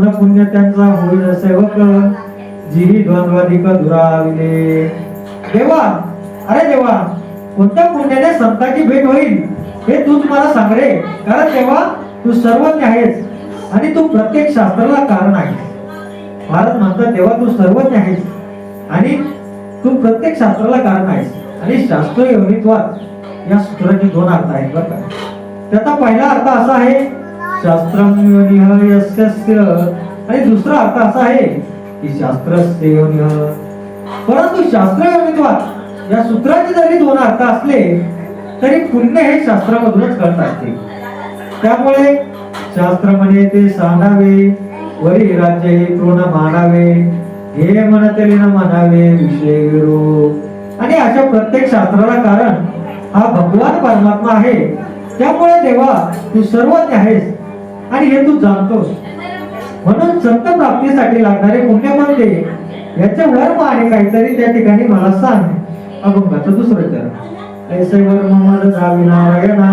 मन पुण्य त्यांचा होईल सेवक, जीवी द्वंद्वाधिक दुराविले. देवा, अरे देवा, कोणत्या पुण्याने संतांची भेट होईल हे तूच मला सांग रे. कारण देवा, तू सर्वज्ञ आहेस आणि तू प्रत्येक शास्त्राला कारण आहेस. महाराज म्हणतात देवा, तू सर्वज्ञ आहेस आणि तू प्रत्येक शास्त्राला कारण आहेस. आणि शास्त्र योनित्वात या सूत्राचे दोन अर्थ आहेत बरं का. त्याचा पहिला अर्थ असा आहे शास्त्रम योनिः यस्यस्य, आणि दुसरा अर्थ असा आहे की शास्त्रस्य योनिः. परंतु शास्त्र योनित्वात या सूत्राचे जरी दोन अर्थ असले तरी पुण्य हे शास्त्रामधूनच कळत असते. त्यामुळे शास्त्र म्हणे ते सांडावे, वरी राज्य हे तृण मानावे, हे म्हणतले न म्हणावे विषय विरो. आणि अशा प्रत्येक शास्त्राला कारण हा भगवान परमात्मा आहे. त्यामुळे देवा, तू सर्वज्ञ आहेस आणि हे तू जाणतोस. म्हणून संत प्राप्तीसाठी लागणारे पुण्य कोणते याचे वर्म आणि काहीतरी त्या ठिकाणी मला सांग. अभंगाचं दुसरं चरण. ऐसे वर्म मद जावी नारायणा,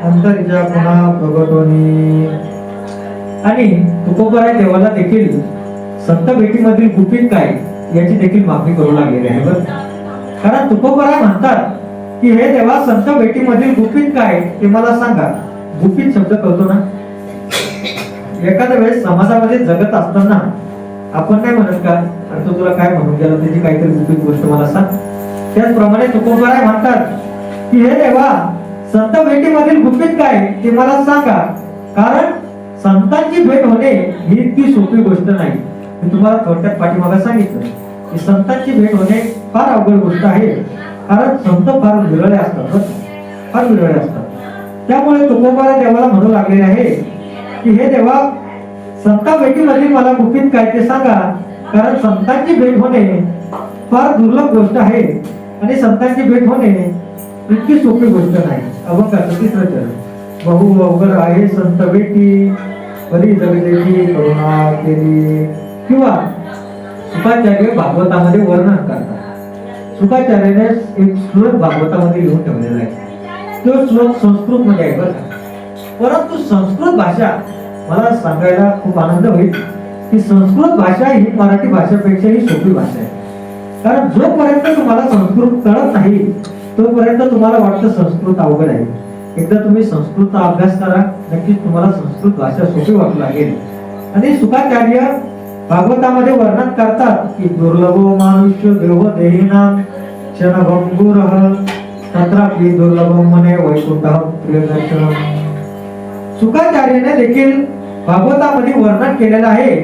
अंतरिजा पुन्हा प्रगटोनी. आणि तुकोबराय देवाला देखील संत भेटीमधील गुपित काय याची देखील मागणी करू लागलेली आहे बरं. कारण तुकोबराय म्हणतात की हे देवा, संत भेटीमधील गुपित काय ते मला सांगा. गुपित शब्द कळतो ना. एखाद्या वेळेस समाजामध्ये जगत असताना आपण नाही म्हणत का, आणि तो तुला काय म्हणून गेला, त्याची काहीतरी गुपित गोष्ट मला सांग. त्याचप्रमाणे तुकोबराय म्हणतात की हे देवा, संत भेटीमधील गुपित काय ते मला सांगा. कारण संतांची भेट होणे ही इतकी सोपी गोष्ट नाही. मी तुम्हाला थोडक्यात पाठीमागे सांगितलं की संतांची भेट होणे फार अवघड गोष्ट आहे. कारण संत फार विरळे असतात, फार विरळे असतात. त्यामुळे तुकोबराय देवाला म्हणू लागलेले आहे की हे देवा, संता भेटीमध्ये मला गुपित काय ते सांगा. कारण संतांची भेट होणे फार दुर्लभ गोष्ट आहे आणि संतांची भेट होणे इतकी सोपी गोष्ट नाही. अभंगाचं तिसरं चरण. बहु अवघड आहे संत भेटी, परी जगलेली करुणा केली. किंवा शुकाचार्य भागवतामध्ये वर्णन करतात. शुकाचार्याने एक श्लोक भागवतामध्ये लिहून ठेवलेला आहे. तो श्लोक संस्कृत मध्ये आहे बरं. परंतु संस्कृत भाषा मला सांगायला खूप आनंद होईल की संस्कृत भाषा ही मराठी भाषेपेक्षाही सोपी भाषा आहे. कारण जोपर्यंत तुम्हाला संस्कृत कळत नाही तोपर्यंत तुम्हाला वाटतं संस्कृत अवघड आहे. एकदा तुम्ही संस्कृतचा अभ्यास करा, नक्कीच तुम्हाला संस्कृत भाषा सोपी वाटू लागेल. आणि शुकाचार्य भागवतामध्ये वर्णन करतात की दुर्लभो मानुष्य देव देहिनाम क्षणभंगुरः, तत्रापि दुर्लभम मने वैकुंठः प्रियदर्शनम. शुकाचार्याने देखील भागवतामध्ये वर्णन केलेलं आहे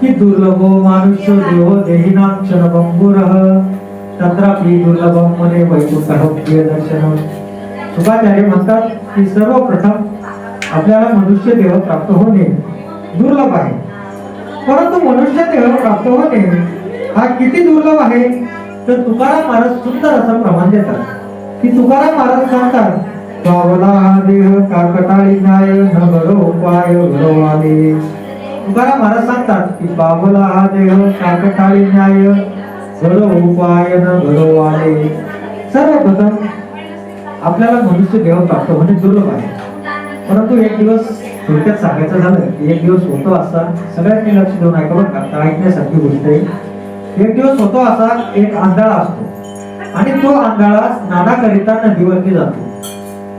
की दुर्लभो मानुष्य देव देहिनाम क्षणभंगुरः, तत्रापि दुर्लभम मने वैकुंठः प्रियदर्शनम. शुकाचार्य म्हणतात की सर्वप्रथम आपल्याला मनुष्य देह प्राप्त होणे दुर्लभ आहे. परंतु मनुष्य देह प्राप्त होणे हा किती दुर्लभ आहे तर तुकाराम महाराज सुंदर असं प्रमाण देतात की तुकाराम महाराज सांगतात, पावला हा देह काकटाळी न्याय न घडो उपाय घडवाले. तुकाराम महाराज सांगतात की पावला हा देह काकटाळी न्याय घडो उपाय न घडवाले. सर्वप्रथम आपल्याला मनुष्य देह प्राप्त होणे दुर्लभ आहे. परंतु एक दिवस थोडक्यात सांगायचं झालं की एक दिवस होतो असा, सगळ्यांनी लक्ष देऊन ऐका बरं का, ऐकण्यासारखी गोष्ट आहे. एक दिवस होतो असा, एक आंधळा असतो आणि तो आंधळा स्नानाकरिता नदीवरती जातो.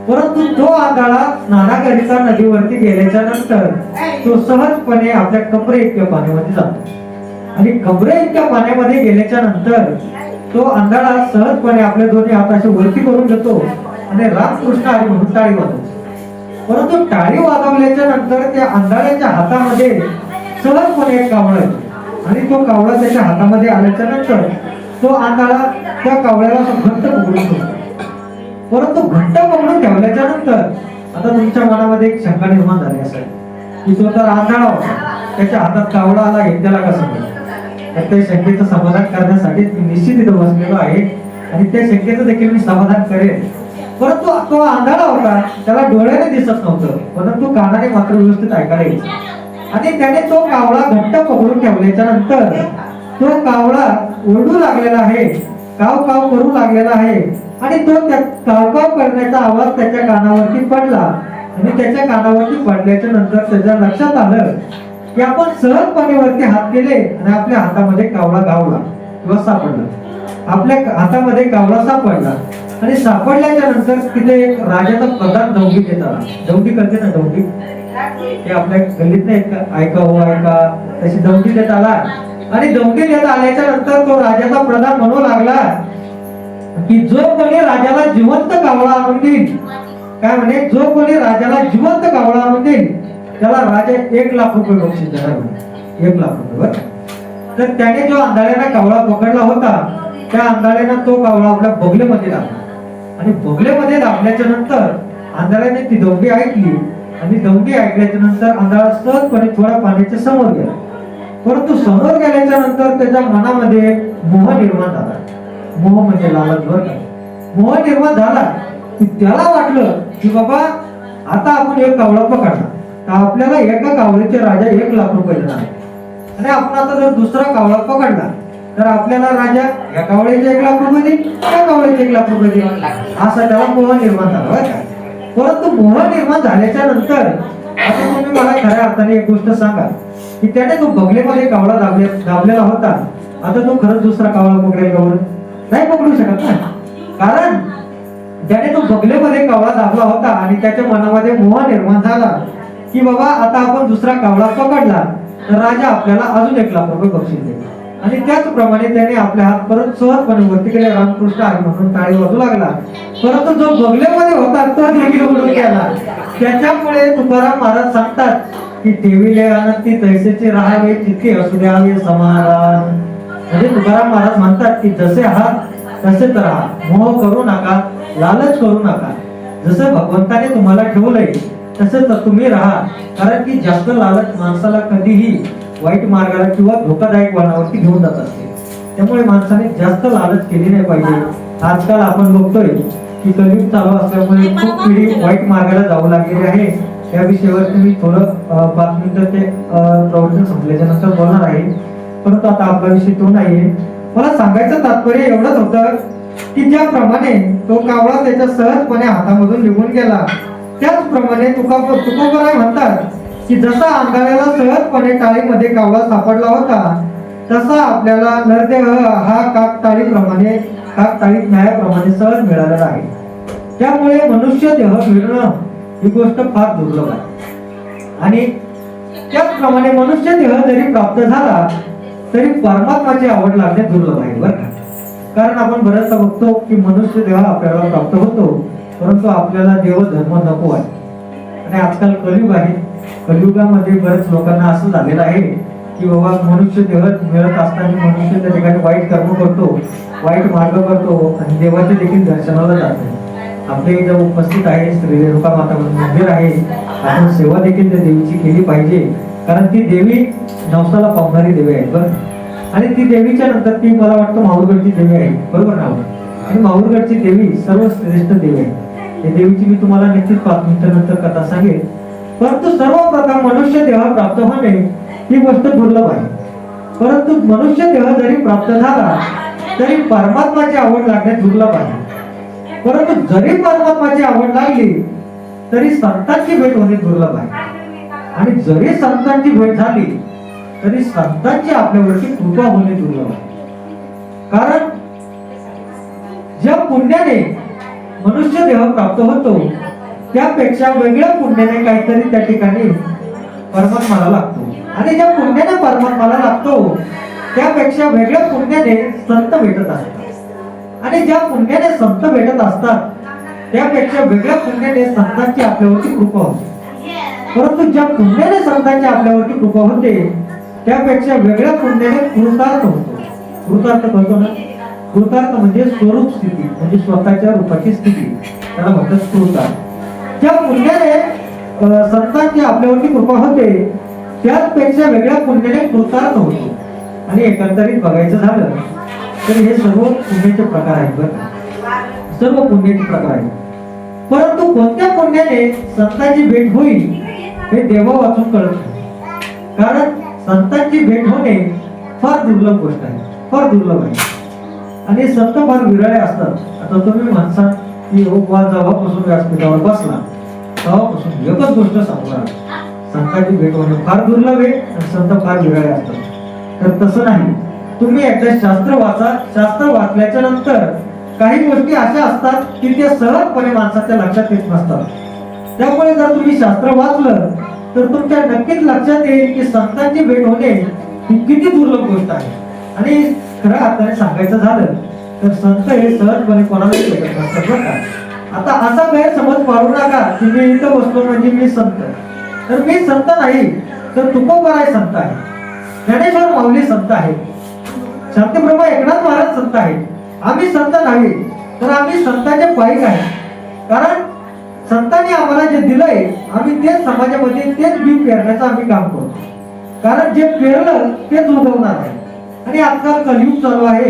परंतु तो आंधळा स्नानाकरिता नदीवरती गेल्याच्या नंतर तो सहजपणे आपल्या कमरे इतक्या पाण्यामध्ये जातो. आणि कमरे इतक्या पाण्यामध्ये गेल्याच्या नंतर तो आंधळा सहजपणे आपले दोन्ही हात असे वरती करून घेतो आणि रामकृष्ण हरी म्हणून टाळी वाजवतो. परंतु टाळी वाजवल्याच्या नंतर त्या आंधळ्याच्या हातामध्ये सहजपणे एक कावळा येतो आणि तो कावळा त्याच्या हातामध्ये आल्याच्या नंतर तो आंधळा त्या कावळ्याला घट्ट पकडून ठेवतो. परंतु घट्ट पकडून ठेवल्याच्या नंतर आता तुमच्या मनामध्ये एक शंका निर्माण झाली असेल की तो तर आंधळा होता, त्याच्या हातात कावळा आला हे त्याला कसं मिळालं. तर त्या शंकेचं समाधान करण्यासाठी मी निश्चित इथं बसलेलो आहे आणि त्या शंकेचं देखील मी समाधान करेन. परंतु तो आंधळा होता, त्याला डोळ्याने दिसत नव्हतं परंतु कानाने मात्र व्यवस्थित ऐकायला यायचं. आणि त्याने तो कावळा घट्ट पकडून ठेवल्याच्या नंतर तो कावळा ओरडू लागलेला आहे, काव काव करू लागलेला आहे आणि तो त्या काव काव करण्याचा आवाज त्याच्या कानावरती पडला. आणि त्याच्या कानावरती पडल्याच्या नंतर त्याच्या लक्षात आलं की आपण सहजपणे वरती हात केले आणि आपल्या हातामध्ये कावळा गावला किंवा सापडला. आपल्या हातामध्ये कावळा सापडला आणि सापडल्याच्या नंतर तिथे एक राजाचा प्रधान दौंडी देत आला. दौंडी करते ना, दौंडी ते आपल्या गल्लीत नाही का, ऐका हो ऐका, तशी दौंडी देत आला. आणि दौंडी देत आल्याच्या नंतर तो राजाचा प्रधान म्हणू लागला की जो कोणी राजाला जिवंत कावळा आणून देईल, काय म्हणे, जो कोणी राजाला जिवंत कावळा आणून देईल त्याला राजा 1,00,000 रुपये बक्षीस देणार म्हणे. 1,00,000 रुपये बरं. तर त्याने जो आंधळ्यानं कावळा पकडला होता त्या आंधळ्यानं तो कावळा आपल्या बगलेमध्ये दाबला आणि बगलेमध्ये दाबल्याच्या नंतर आंधळ्याने ती दौंडी ऐकली आणि दौंडी ऐकल्याच्या नंतर आंधळा सहजपणे थोड्या पाण्याच्या समोर गेला. परंतु समोर गेल्याच्या नंतर त्याच्या मनामध्ये मोह निर्माण झाला. मोह म्हणजे लालच बरं का. मोह निर्माण झाला की त्याला वाटलं की बाबा आता आपण एक कावळा पकडला तर आपल्याला एका कावळ्याचे राजा 1,00,000 रुपये देणार आणि आपण आता जर दुसरा कावळा पकडला तर आपल्याला राजा या कावळ्याचे 1,00,000 रुपये देईल, त्या कावळ्याचे 1,00,000 रुपये देईल, असा त्याला मोह निर्माण झाला बरं का. परंतु मोह निर्माण झाल्याच्या नंतर आता तुम्ही मला खऱ्या अर्थाने एक गोष्ट सांगा की त्याने तो बगलेमध्ये कावळा दाबलेला होता, आता तो खरंच दुसरा कावळा पकडेल का? नाही पकडू शकत ना, कारण त्याने तो बगलेमध्ये कावळा दाबला होता आणि त्याच्या मनामध्ये मोह निर्माण झाला की बाबा आता आपण दुसरा कावळा पकडला तर राजा आपल्याला अजून 1,00,000 रुपये बक्षीस देईल. आणि त्याचप्रमाणे त्याने आपले हात परत सहजपणे वरती केले, रामकृष्ण हरी म्हणून टाळी वाजू लागला. परंतु जो बगलेमध्ये होता तो देखील उडून गेला. त्याच्यामुळे तुकाराम महाराज सांगतात की ठेविले अनंती तैसेचे राहावे, चित्ती असू द्यावे समाधान. म्हणजे तुकाराम महाराज म्हणतात की जसे आहात तसेच राहा, मोह करू नका, लालच करू नका. जसं भगवंताने तुम्हाला ठेवलंय तसंच तुम्ही राहा, कारण की जास्त लालच माणसाला कधीही वाईट मार्गाला किंवा धोकादायक वळणावरती घेऊन जात असते. त्यामुळे माणसाने जास्त लालच केली नाही पाहिजे. आजकाल आपण बघतोय की कलियुग चालू असल्यामुळे खूप पिढी वाईट मार्गाला जाऊ लागलेली आहे. या विषयावर मी थोडं 5 मिनिटं ते प्रवचन संपल्याच्या नंतर बोलणार आहे, परंतु आता आपला विषय तो नाहीये. मला सांगायचं तात्पर्य एवढंच होतं की ज्याप्रमाणे तो कावळा त्याच्या सहजपणे हातामधून निघून गेला त्याचप्रमाणे तुकोबराय म्हणतात की जसा आंधळ्याला सहजपणे टाळीमध्ये कावळा सापडला होता तसा आपल्याला नरदेह हा काकताळीप्रमाणे काकताळीत न्यायाप्रमाणे सहज मिळालेला आहे. त्यामुळे मनुष्य देह मिळणं ही गोष्ट फार दुर्लभ आहे. आणि त्याचप्रमाणे मनुष्य देह जरी प्राप्त झाला तरी परमात्माची आवड लागणे दुर्लभ आहे बरं का. कारण आपण बरेचदा बघतो की मनुष्य देह आपल्याला प्राप्त होतो परंतु आपल्याला देव धर्म नको आहे. आणि आजकाल कलियुग आहे, कलियुगामध्ये बरेच लोकांना असं झालेलं आहे की बाबा मनुष्य देह मिळत असताना मनुष्य त्या ठिकाणी वाईट कर्म करतो, वाईट मार्ग करतो आणि देवाचे देखील दर्शनाला जातो. आपल्या इथं उपस्थित आहे श्री रेणुका माता मंदिर आहे, आपण सेवा देखील त्या देवीची केली पाहिजे, कारण ती देवी नवसाला पावणारी देवी आहे बरं. आणि ती देवीच्या नंतर ती मला वाटतं माहूरगडची देवी आहे बरोबर ना. आणि माहूरगडची देवी सर्वश्रेष्ठ देवी आहे. त्या देवीची मी तुम्हाला नक्कीच 5 मिनिटांनंतर कथा सांगेन. परंतु सर्वप्रथम मनुष्य देह प्राप्त होणे ही गोष्ट दुर्लभ आहे. परंतु मनुष्य देह जरी प्राप्त झाला तरी परमात्माची आवड लागणे दुर्लभ आहे. परंतु जरी परमात्माची आवड लागली तरी संतांची भेट होणे दुर्लभ आहे. आणि जरी संतांची भेट झाली तरी संतांची आपल्यावरची कृपा होणे दुर्लभ आहे. कारण ज्या पुण्याने मनुष्य देह प्राप्त होतो त्यापेक्षा वेगळ्या पुण्याने काहीतरी त्या ठिकाणी परमात्माला लागतो. आणि ज्या पुण्याने परमात्माला लागतो त्यापेक्षा वेगळ्या पुण्याने संत भेटत असतात. आणि ज्या पुण्याने संत भेटत असतात त्यापेक्षा वेगळ्या पुण्याने संतांची आपल्यावरती कृपा होते. परंतु ज्या पुण्याने संतांची आपल्यावरती कृपा होते त्यापेक्षा वेगळ्या पुण्याने कृतार्थ होतो. कृतार्थ करतो ना, कृतार्थ म्हणजे स्वरूप स्थिती, म्हणजे स्वतःच्या रूपाची स्थिती, त्याला म्हणतात कृतार्थ. ज्या पुण्याने संतांची आपल्यावरती कृपा होते त्याचपेक्षा वेगळ्या पुण्याने कृतार्थ होतो. आणि एकंदरीत बघायचं झालं तर हे सर्व पुण्याचे प्रकार आहेत बरं, सर्व पुण्याचे प्रकार आहेत. परंतु कोणत्या पुण्याने संतांची भेट होईल हे देवा वाचून कळत नाही. कारण संतांची भेट होणे फार दुर्लभ गोष्ट आहे, फार दुर्लभ आहे. आणि संत फार विरळे असतात. आता तुम्ही म्हणसाल की जेव्हापासून व्यासपीठावर बसला तेव्हापासून एकच गोष्ट सांगणार संतांची भेट होणे फार दुर्लभ आहे आणि संत फार विरळे असतात. तर तसं नाही, तुम्ही एकदा शास्त्र वाचा. शास्त्र वाचल्याच्या नंतर काही गोष्टी अशा असतात की त्या सहजपणे माणसाच्या लक्षात येत नसतात. त्यामुळे जर तुम्ही शास्त्र वाचलं तर तुमच्या नक्कीच लक्षात येईल की संतांची भेट होणे ही किती दुर्लभ गोष्ट आहे. आणि खऱ्या अर्थाने सांगायचं झालं तर संत हे सहजपणे कोणालाही भेटत नसतात बरं का. आता असा गैरसमज पाडू नका की मी इथं बसलो म्हणजे मी संत. तर मी संत नाही, तर तुकोबराय संत आहे, ज्ञानेश्वर माऊली संत आहे, शांतीप्रभा एकनाथ महाराज संत आहे. आम्ही संत नाही, तर आम्ही संतांचे पाईक आहे. कारण संतांनी आम्हाला जे दिलंय आम्ही तेच समाजामध्ये तेच बी पेरण्याचं आम्ही काम करतो. कारण जे पेरलं तेच उगवणार आहे. आणि आजकाल कलियुग चालू आहे,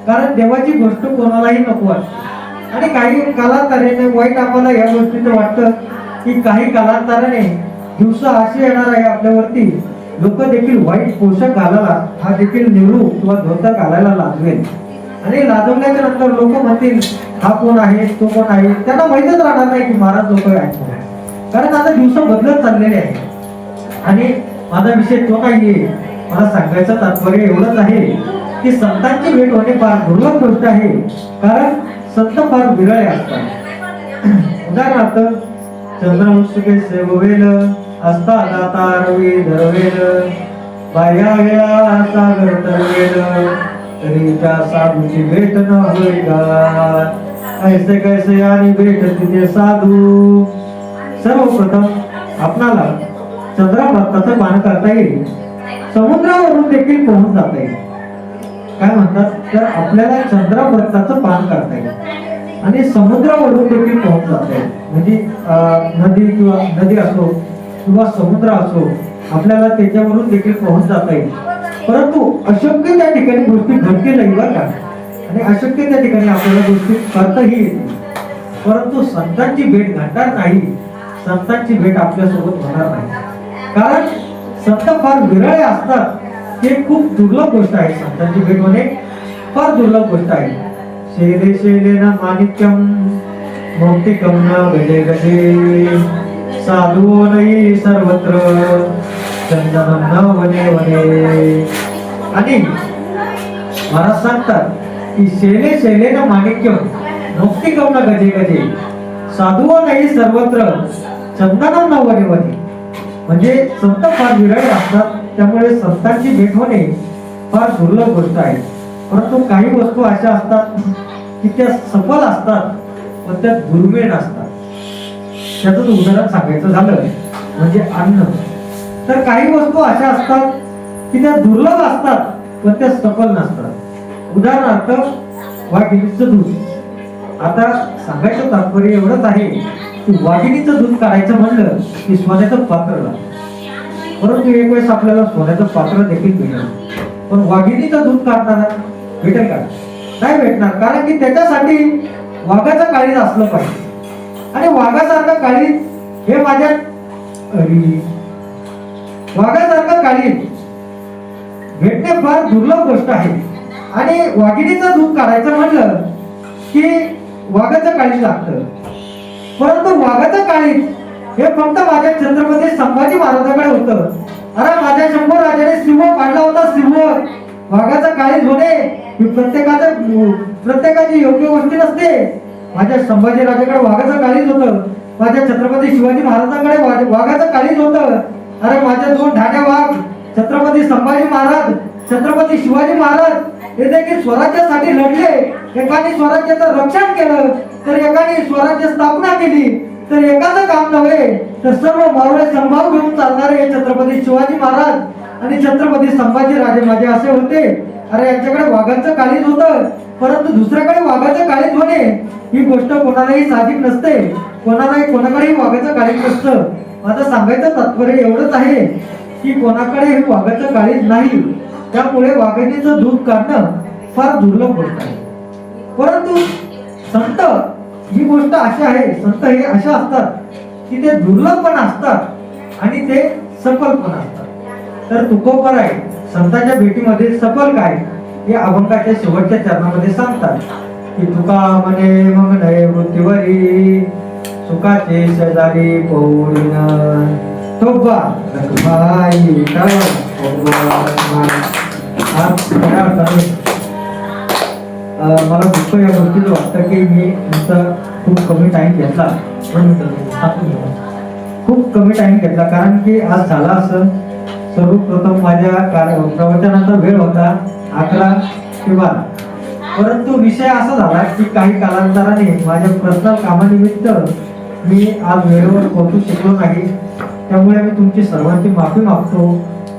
कारण देवाची गोष्ट कोणालाही नको वाटते. आणि काही कालांतराने वाईट आम्हाला या गोष्टीचं वाटतं की काही कालांतराने दिवस असे येणार आहे आपल्यावरती, लोक देखील वाईट पोशाख घालायला हा देखील निवडू किंवा धोतर घालायला लाजवेल. आणि लाजवल्याच्या नंतर लोक म्हणतील हा कोण आहे, तो कोण आहे. त्यांना माहितच राहणार नाही की महाराज लोक आहेत. कारण आता दिवस बदलत चाललेले आहेत. आणि माझा विषय तो नाहीये. मला सांगायचं तात्पर्य एवढंच आहे की संतांची भेट होणे फार दुर्लभ गोष्ट आहे. कारण संत फार विरळे असतात. उदाहरणार्थ चंद्रवंशके सेववेल असता दाता रवी धरवेल बाह्या वेळा सागर तरवेल तरीच्या साधूची भेट न होई का ऐसे कैसे आणि भेट तिथे साधू. सर्वप्रथम आपणाला चंद्राप्रताचं पान करता येईल, समुद्रावरून देखील पोहून जाता येईल. काय म्हणतात, तर आपल्याला चंद्राप्रताचं पान करता येईल आणि समुद्रावरून देखील पोहून जाता येईल. म्हणजे नदी किंवा नदी असो किंवा समुद्र असो, आपल्याला त्याच्यावरून देखील पोहून जाता येईल. परंतु अशक्य त्या ठिकाणी गोष्टी घडतील नाही बरं का. आणि अशक्य त्या ठिकाणी आपल्याला गोष्टी करताही येतील. परंतु संतांची भेट घडणार नाही, संतांची भेट आपल्यासोबत होणार नाही. कारण संत फार विरळे असतात. हे खूप दुर्लभ गोष्ट आहे. संतांची भेट होणे फार दुर्लभ गोष्ट आहे. शेले शेले न माणिक्यम मौक्तिकम न गजे गजे साधू नाही सर्वत्र चंदनम न वने वने. आणि महाराज सांगतात की शेले शेले न माणिक्यम मौक्तिकम न गजे गजे साधू नाही सर्वत्र चंदनम न वने वने. म्हणजे संत फार विरळे असतात. त्यामुळे संतांची भेट होणे फार दुर्लभ गोष्ट आहे. परंतु काही वस्तू अशा असतात की त्या सफल असतात पण त्या दुर्मिळ असतात. त्याचं उदाहरण सांगायचं झालं म्हणजे अन्न. तर काही वस्तू अशा असतात की त्या दुर्लभ असतात पण त्या सफल नसतात. उदाहरणार्थ वाघिणीचं दूध. आता सांगायचं तात्पर्य एवढंच आहे की वाघिणीचं दूध काढायचं म्हणलं की सोन्याचं पात्र लागतं. परंतु एक वेळेस आपल्याला सोन्याचं पात्र देखील भेटेल, पण वाघिणीचं दूध काढताना भेटेल का? नाही भेटणार. कारण की त्याच्यासाठी वाघाचं काळीज असलं पाहिजे. आणि वाघासारखं काळीज हे माझ्या वाघासारखं काळीज भेटणे फार दुर्लभ गोष्ट आहे. आणि वाघिणीचं दूध काढायचं म्हणलं की वाघाचं काळीज लागतं. परंतु वाघाचं काळीज हे फक्त माझ्या छत्रपती संभाजी महाराजांकडे होतं. अरे माझ्या शंभू राजाने सिंह काढला होता. सिंह वाघाचा काळीज होणे ही प्रत्येकाची योग्य गोष्टी नसते. माझ्या संभाजी राजाकडे वाघाचं काळीज होतं. माझ्या छत्रपती शिवाजी महाराजांकडे वाघाचं काळीज होतं. अरे माझे दोन ढाड्या वाघ छत्रपती संभाजी महाराज, छत्रपती शिवाजी महाराज हे देखील स्वराज्यासाठी लढले. एकाने स्वराज्याचं रक्षण केलं तर एकाने स्वराज्य स्थापना केली. तर एकाचं काम नव्हे तर सर्व मावळे संभाव घेऊन चालणारे छत्रपती शिवाजी महाराज आणि छत्रपती संभाजी राजे माझे असे होते. अरे यांच्याकडे वाघाचं काळीज होतं, परंतु दुसऱ्याकडे वाघाचं काळीज होणे ही गोष्ट कोणालाही साधिक नसते. कोणाकडेही वाघाचं काळीज नसतं. माझं सांगायचं तात्पर्य एवढंच आहे की कोणाकडे हे वाघाचं काळीज नाही. त्यामुळे वाघिणीचं दूध काढणं फार दुर्लभ गोष्ट आहे. परंतु संत ही गोष्ट अशी आहे, संत हे अशा असतात की ते दुर्लभ पण असतात आणि ते सफल पण असतात. तर तुकोबराय संतांच्या भेटीमध्ये सफल काय हे अभंगाच्या शेवटच्या चरणामध्ये सांगतात की तुका म्हणे मग नये मृत्यूवरी सुखाचे शेजारी पौरीन तो बा भाई काय मला दुःख या गोष्टीचं वाटतं की मी तुमचा खूप कमी टाइम घेतला. खूप कमी टाइम घेतला कारण की आज झाला असं सर्वप्रथम माझ्या प्रवचनाचा वेळ होता 11 ते 12, परंतु विषय असा झाला की काही कालांतराने माझ्या पर्सनल कामानिमित्त मी आज वेळेवर पोहोचू शकलो नाही. त्यामुळे मी तुमची सर्वांची माफी मागतो.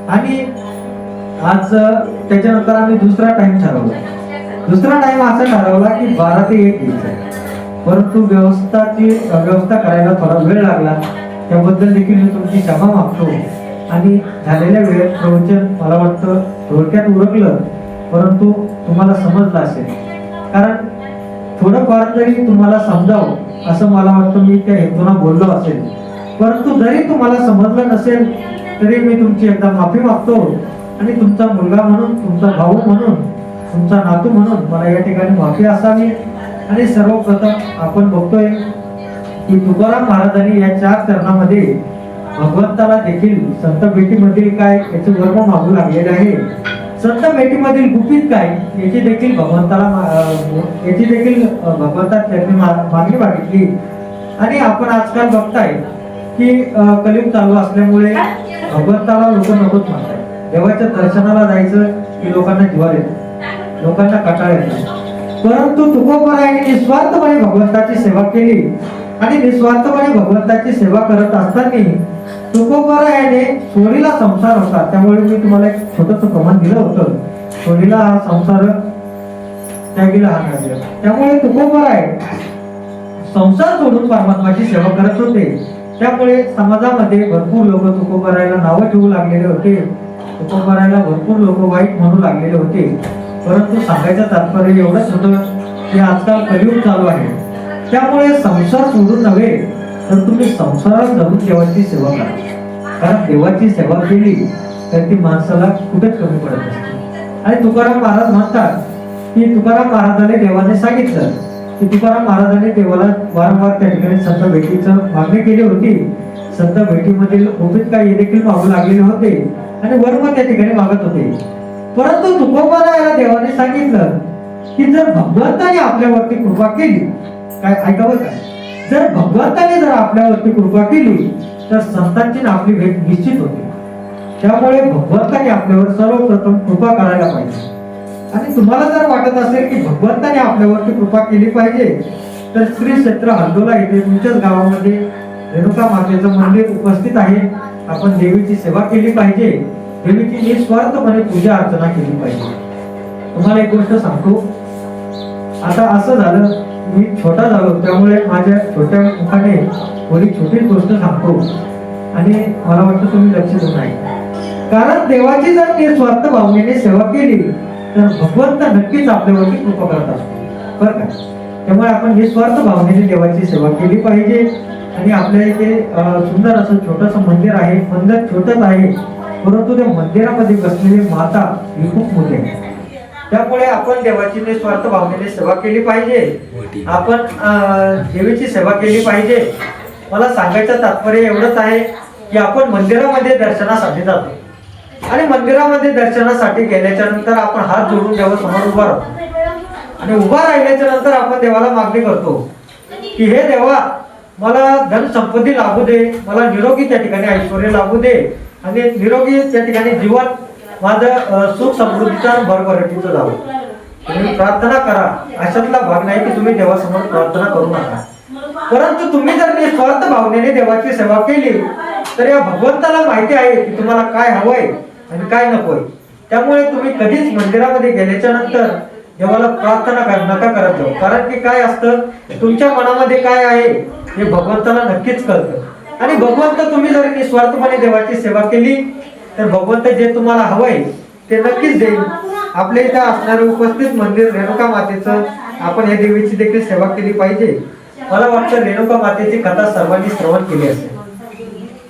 आणि आज त्याच्यानंतर आम्ही दुसरा टाइम ठरवला. दुसरा टाइम असा ठरवला की 12 ते 1 घ्यायचा, परंतु व्यवस्था करायला थोडा वेळ लागला. त्याबद्दल देखील मी तुमची क्षमा मागतो. आणि झालेल्या वेळेत प्रवचन मला वाटतं थोडक्यात उरकलं, परंतु तुम्हाला समजलं असेल, कारण थोडंफार तरी तुम्हाला समजावं असं मला वाटतं मी त्या हेतून बोललो असेल. परंतु जरी तुम्हाला समजलं नसेल तरी मी तुमची एकदा माफी मागतो. आणि तुमचा मुलगा म्हणून, तुमचा भाऊ म्हणून, तुमचा नातू म्हणून मला या ठिकाणी माफी असावी. आणि सर्वप्रथम आपण बघतोय की तुकाराम महाराजांनी या 4 चरणामध्ये भगवंताला देखील संत भेटीमधील काय याचे वर्म मागू लागलेले आहे. संत भेटीमधील गुपित काय याची देखील भगवंताला मागणी मागितली. आणि आपण आजकाल बघताय की कलियुग चालू असल्यामुळे भगवंताला लोक नकोच म्हणतात. देवाच्या दर्शनाला जायचं की लोकांना जिव्हार येतं, लोकांना कंटाळा येतो. परंतु तुकोबरायांनी निस्वार्थपणे भगवंताची सेवा केली. आणि निस्वार्थपणे भगवंताची सेवा करत असताना तुकोबरायाने चोरीला संसार होता, त्यामुळे मी तुम्हाला एक छोटस प्रमाण दिलं होतं. चोरीला हा संसार त्यागीला हा काढला. त्यामुळे तुकोबराय संसार सोडून परमात्माची सेवा करत होते. त्यामुळे समाजामध्ये भरपूर लोक तुकोबरायला नावं ठेवू लागलेले होते. तुकोबरायला भरपूर लोक वाईट म्हणू लागलेले होते. परंतु सांगायचं तात्पर्य एवढंच होतं की आजकाल कलियुग चालू आहे. त्यामुळे संसार सोडून नव्हे तर तुम्ही संसारात जाऊन देवाची सेवा करा. कारण देवाची सेवा केली तर ती माणसाला कुठेच कमी पडत नसते. आणि तुकाराम महाराज म्हणतात की तुकाराम महाराजांनी देवाने सांगितलं की तुकाराम महाराजांनी देवाला वारंवार त्या ठिकाणी संत भेटीचं मागणी केली होती. संत भेटीमधील गोपित काही देखील मागू लागलेले होते आणि वर्म त्या ठिकाणी मागत होते. परंतु तुकोबाला याला देवाने सांगितलं की जर भगवंताने आपल्यावरती कृपा केली, काय ऐकावं काय, जर भगवंताने जर आपल्यावरती कृपा केली तर संतांची आपली भेट निश्चित होते. त्यामुळे भगवंताने आपल्यावर सर्वप्रथम कृपा करायला पाहिजे. आणि तुम्हाला जर वाटत असेल की भगवंताने आपल्यावरती कृपा केली पाहिजे तर श्री क्षेत्र हंदोला येथे तुमच्याच गावामध्ये रेणुका मातेचं मंदिर उपस्थित आहे. आपण देवीची सेवा केली पाहिजे, देवीची निस्वार्थपणे पूजा अर्चना केली पाहिजे. तुम्हाला एक गोष्ट सांगतो. आता असं झालं, मी छोटा झालो त्यामुळे माझ्या छोट्या मुखाने थोडी छोटी गोष्ट सांगतो आणि मला वाटतं तुम्ही लक्ष देऊ नाही. कारण देवाची जर निस्वार्थ भावनेने सेवा केली तर भगवंत नक्कीच आपल्यावरती कृपा करत असतो, बरं का. त्यामुळे आपण निस्वार्थ भावनेने देवाची सेवा केली पाहिजे. आणि आपल्या इथे सुंदर असं छोटस मंदिर आहे. मंदिर छोटच आहे परंतु त्या मंदिरामध्ये बसलेली माता ही खूप मोठी आहे. त्यामुळे आपण देवाची निस्वार्थ भावनेने सेवा केली पाहिजे. आपण देवीची सेवा केली पाहिजे. मला सांगायचं तात्पर्य एवढंच आहे की आपण मंदिरामध्ये दर्शनासाठी जातो आणि मंदिरामध्ये दर्शनासाठी गेल्याच्या नंतर आपण हात जोडून देवासमोर उभा राहतो. आणि उभा राहिल्याच्या नंतर आपण देवाला मागणी करतो की हे देवा, मला धन संपत्ती लाभू दे, मला निरोगी त्या ठिकाणी ऐश्वर्य लाभू दे आणि निरोगी त्या ठिकाणी जीवन माझं सुख समृद्धीचा भरभराटीचं जावं. तुम्ही प्रार्थना करा. अशातला भाग नाही की तुम्ही देवासमोर प्रार्थना करू नका. परंतु तुम्ही जर निस्वार्थ भावनेने देवाची सेवा केली तर या भगवंताला माहिती आहे की तुम्हाला काय हवंय आणि काय नकोय. त्यामुळे तुम्ही कधीच मंदिरामध्ये गेल्याच्या नंतर देवाला प्रार्थना नका करत जाऊ. कारण की काय असतं, तुमच्या मनामध्ये काय आहे हे भगवंताला नक्कीच कळतं. आणि भगवंत तुम्ही जर निस्वार्थपणे देवाची सेवा केली तर भगवंत जे तुम्हाला हवंय ते नक्कीच देईल. आपल्या इथं असणारे उपस्थित मंदिर रेणुका मातेचं आपण या देवीची देखील सेवा केली पाहिजे. मला वाटतं रेणुका मातेची कथा सर्वांनी श्रवण केली असेल.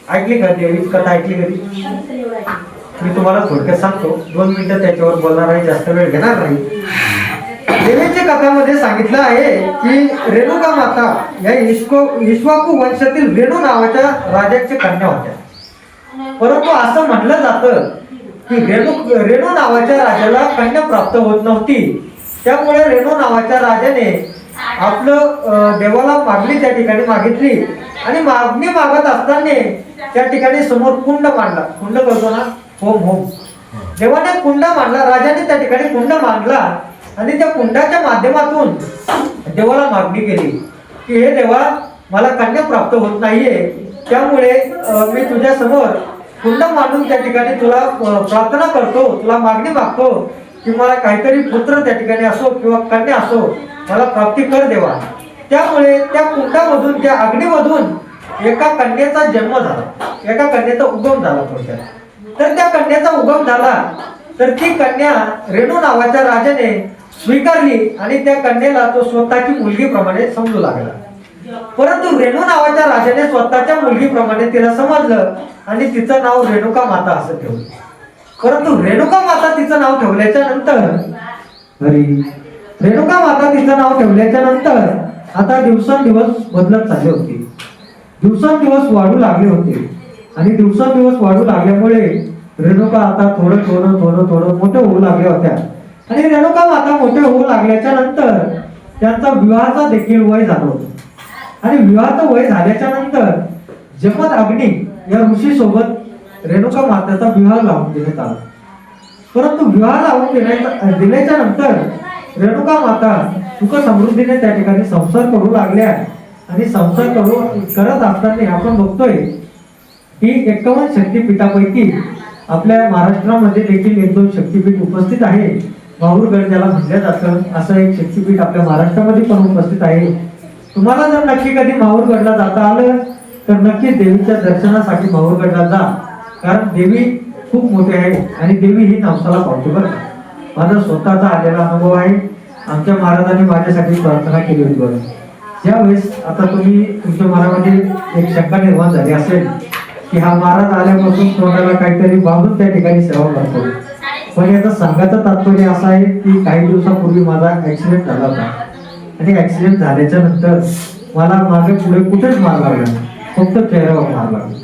ऐकली का देवीची कथा? ऐकली कधी? मी तुम्हाला थोडक्यात सांगतो, 2 मिनिटं त्याच्यावर बोलणार आहे, जास्त वेळ घेणार नाही. देवीच्या कथामध्ये सांगितलं आहे की रेणुका माता या इक्ष्वाकू वंशातील रेणू नावाच्या राजाची कन्या होत्या. परंतु असं म्हटलं जातं की रेणू नावाच्या राजाला कन्या प्राप्त होत नव्हती. त्यामुळे रेणू नावाच्या राजाने आपलं देवाला मागणी त्या ठिकाणी मागितली आणि मागणी मागत असताना त्या ठिकाणी समोर कुंड मांडला. कुंड करतो ना, होम होम, देवाने कुंड मांडला. राजाने त्या ठिकाणी कुंड मांडला आणि त्या कुंडाच्या माध्यमातून देवाला मागणी केली की हे देवा, मला कन्या प्राप्त होत नाहीये, त्यामुळे मी तुझ्या समोर कुंड मांडून त्या ठिकाणी तुला प्रार्थना करतो, तुला मागणी मागतो की मला काहीतरी पुत्र त्या ठिकाणी असो किंवा कन्या असो, मला प्राप्ती कर देवा. त्यामुळे त्या कुंडामधून, त्या अग्नीमधून एका कन्येचा जन्म झाला, एका कन्येचा उगम झाला थोडक्यात. तर त्या कन्येचा उगम झाला तर ती कन्या रेणू नावाच्या राजाने स्वीकारली आणि त्या कन्येला तो स्वतःची मुलगीप्रमाणे समजू लागला. परंतु रेणू नावाच्या राजाने स्वतःच्या मुलगीप्रमाणे तिला समजलं आणि तिचं नाव रेणुका माता असं ठेवलं. परंतु रेणुका माता तिचं नाव ठेवल्याच्या नंतर, रेणुका माता तिचं नाव ठेवल्याच्या नंतर आता दिवसेंदिवस बदलत चालले होते, दिवसेंदिवस वाढू लागले होते आणि दिवसेंदिवस वाढू लागल्यामुळे रेणुका आता थोडं थोडं थोडं थोडं मोठे होऊ लागल्या होत्या. आणि रेणुका माता मोठे होऊ लागल्याच्या नंतर त्यांचा विवाहाचा देखील वय झालं होतं. आणि विवाहाचं वय झाल्याच्या नंतर जमत अग्नी या ऋषी सोबत रेणुका मातेचा विवाह लावून देण्यात आला. परंतु विवाह लावून दिल्याच्या नंतर रेणुका माता सुख समृद्धीने त्या ठिकाणी संसार करू लागल्या. आणि संसार करत असताना आपण बघतोय की 51 शक्तीपीठापैकी आपल्या महाराष्ट्रामध्ये देखील 1-2 शक्तीपीठ उपस्थित आहे. माहूरगड ज्याला म्हटलं जातं, असं एक शक्तीपीठ आपल्या महाराष्ट्रामध्ये पण उपस्थित आहे. तुम्हाला जर नक्की कधी माहूरगडला जाता आलं तर नक्की देवीच्या दर्शनासाठी माहूरगडला जा, कारण देवी खूप मोठी आहे आणि देवी ही नवसाला पावते बरं. माझा स्वतःचा आलेला अनुभव आहे. आमच्या महाराजांनी माझ्यासाठी प्रार्थना केली होती बरं. ज्यावेळेस आता तुम्ही तुमच्या मनामध्ये एक शंका निर्माण झाली असेल की हा महाराज आल्यापासून तोंडाला काहीतरी बांधून त्या ठिकाणी सेवा करतो, पण याचं सांगायचं तात्पर्य असं आहे की काही दिवसापूर्वी माझा ऍक्सिडेंट झाला होता आणि ऍक्सिडेंट झाल्याच्या नंतर मला मागे पुढे कुठेच मार लागला नाही, फक्त चेहऱ्यावर मार लागला.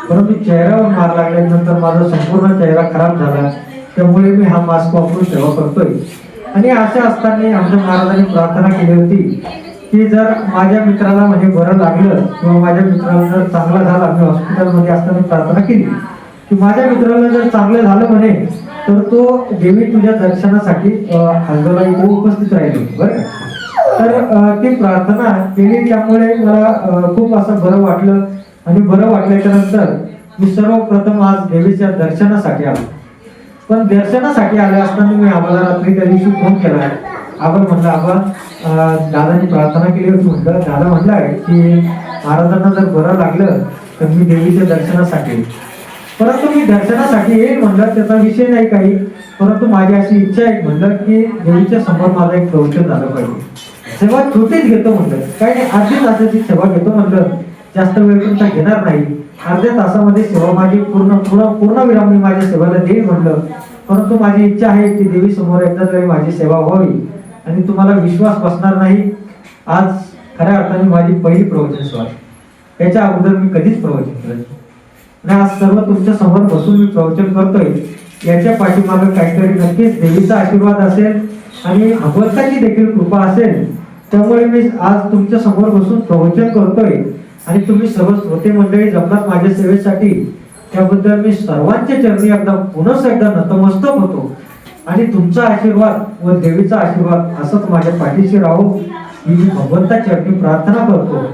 परंतु चेहऱ्यावर मार लागल्यानंतर माझा संपूर्ण चेहरा खराब झाला. त्यामुळे मी हा मास्क वापरून सेवा करतोय. आणि अशा असताना आमच्या महाराजांनी प्रार्थना केली होती की जर माझ्या मित्राला म्हणजे बरं लागलं किंवा माझ्या मित्राला जर चांगलं झालं, मी हॉस्पिटलमध्ये असताना प्रार्थना केली की माझ्या मित्राला जर चांगलं झालं म्हणे तर तो देवी तुझ्या दर्शनासाठी हलगोला इथे उपस्थित राहिली बरं. तर ती प्रार्थना केली, त्यामुळे मला खूप असं बरं वाटलं. आणि बरं वाटल्याच्या नंतर मी सर्वप्रथम आज देवीच्या दर्शनासाठी आलो. पण दर्शनासाठी आले असताना मी आम्हाला रात्री त्या दिवशी फोन केला. आपण म्हटलं आपण दादानी प्रार्थना केली होती, म्हटलं दादा म्हटलंय की महाराजांना जर बरं लागलं तर मी देवीच्या दर्शनासाठी येईल. परंतु मी दर्शनासाठी येईल म्हटलं, त्याचा विषय नाही काही, परंतु माझी अशी इच्छा आहे म्हटलं की देवीच्या समोर माझं एक प्रवचन झालं पाहिजे. सेवा छोटीच घेतो म्हटलं, काही नाही, अर्ध्या तासाची सेवा घेतो म्हटलं, जास्त वेळ तुमचा घेणार नाही. अर्ध्या तासामध्ये सेवा माझी पूर्ण विराम मी माझ्या सेवेला देईल म्हटलं. परंतु माझी इच्छा आहे की देवी समोर एकदा तरी माझी सेवा व्हावी. आणि तुम्हाला विश्वास बसणार नाही, आज खऱ्या अर्थाने माझी पहिली प्रवचन सेवा. याच्या अगोदर मी कधीच प्रवचन केलं आणि आज सर्व तुमच्या समोर बसून मी प्रवचन करतोय. याच्या पाठीमागे काहीतरी नक्कीच देवीचा आशीर्वाद असेल आणि भगवंताची देखील कृपा असेल. त्यामुळे मी आज तुमच्या समोर बसून प्रवचन करतोय आणि तुम्ही सर्व श्रोते मंडळी जमलात माझ्या सेवेसाठी, त्याबद्दल मी सर्वांच्या चरणी पुन्हा एकदा नतमस्तक होतो. आणि तुमचा आशीर्वाद व देवीचा आशीर्वाद असंच माझ्या पाठीशी राहो ही मी भगवंताच्या चरणी प्रार्थना करतो.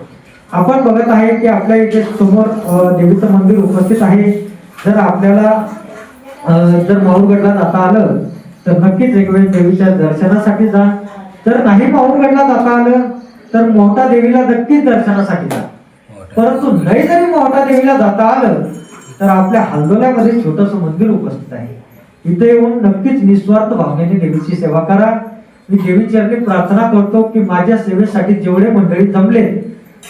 आपण बघत आहे की आपल्या इथे समोर देवीचं मंदिर उपस्थित आहे. जर आपल्याला जर माहूरगडला जाता आलं तर नक्कीच एक वेळ देवीच्या दर्शनासाठी जा. जर नाही माहूरगडला जाता आलं तर मोहटा देवीला नक्कीच दर्शनासाठी जा. परंतु नाही जरी मोहटा देवीला जाता आलं तर आपल्या हलदोल्यामध्ये छोटंसं मंदिर उपस्थित आहे. इथे येऊन नक्कीच निस्वार्थ भावनेने देवीची सेवा करा. मी देवीचरणी प्रार्थना करतो की माझ्या सेवेसाठी जेवढे मंडळी जमले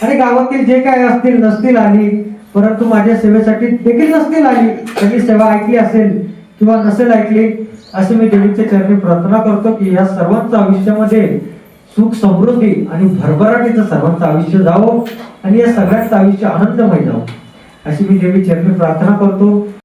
आणि गावातील जे काय असतील नसतील आली, परंतु माझ्या सेवेसाठी देखील नसतील आली, त्यांनी सेवा ऐकली असेल किंवा नसेल ऐकली, असे मी देवीच्या चरणी प्रार्थना करतो की या सर्वांच्या आयुष्यामध्ये सुख समृद्धी आणि भरभराटीचं सर्वांचं आयुष्य जावो आणि या सगळ्यांचं आयुष्य आनंदमय जावो. अशी मी देवी चरणी प्रार्थना करतो.